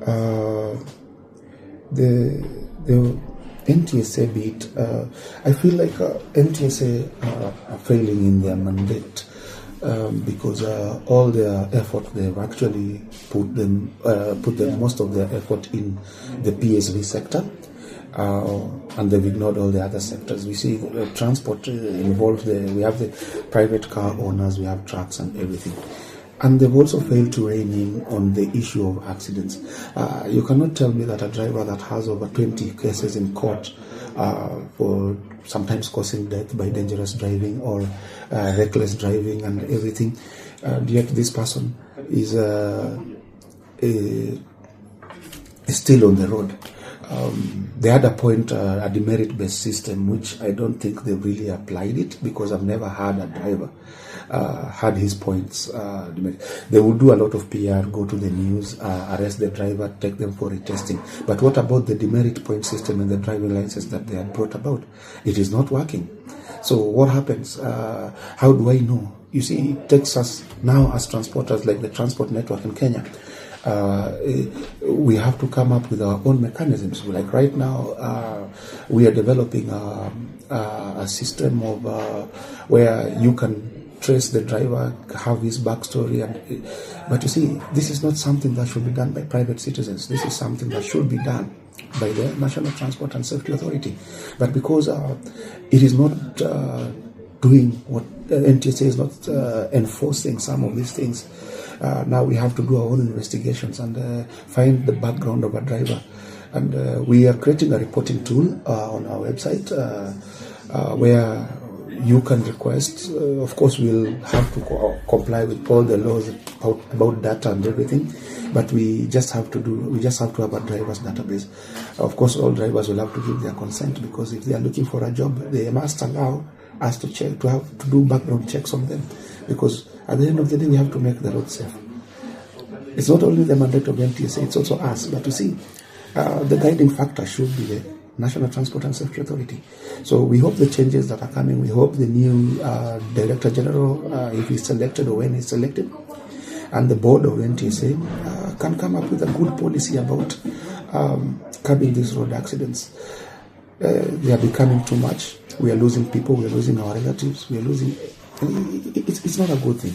Uh, the NTSA bit, I feel like NTSA are failing in their mandate because all their effort, they've actually put most of their effort in the PSV sector. And they've ignored all the other sectors. We see transport involved there. We have the private car owners, we have trucks and everything. And they've also failed to rein in on the issue of accidents. You cannot tell me that a driver that has over 20 cases in court for sometimes causing death by dangerous driving or reckless driving and everything, yet this person is still on the road. They had a point, a demerit-based system, which I don't think they really applied it, because I've never had a driver had his points demerit. They would do a lot of PR, go to the news, arrest the driver, take them for retesting. But what about the demerit point system and the driving license that they had brought about? It is not working. So what happens? How do I know? You see, it takes us now as transporters, like the transport network in Kenya, we have to come up with our own mechanisms. Like right now, we are developing a system of where you can trace the driver, have his backstory, but you see, this is not something that should be done by private citizens. This is something that should be done by the National Transport and Safety Authority. But because it is not doing what NTSA is not enforcing some of these things, now we have to do our own investigations and find the background of a driver. And we are creating a reporting tool on our website where you can request. Of course, we'll have to comply with all the laws about data and everything, but we just have to have a driver's database. Of course, all drivers will have to give their consent, because if they are looking for a job, they must allow us to check, to do background checks on them, because at the end of the day, we have to make the road safe. It's not only the mandate of NTSA, it's also us. But you see, the guiding factor should be the National Transport and Safety Authority. So we hope the changes that are coming, we hope the new Director General, if he's selected or when he's selected, and the board of NTSA can come up with a good policy about curbing these road accidents. They are becoming too much. We are losing people, we are losing our relatives, we are losing. It's not a good thing.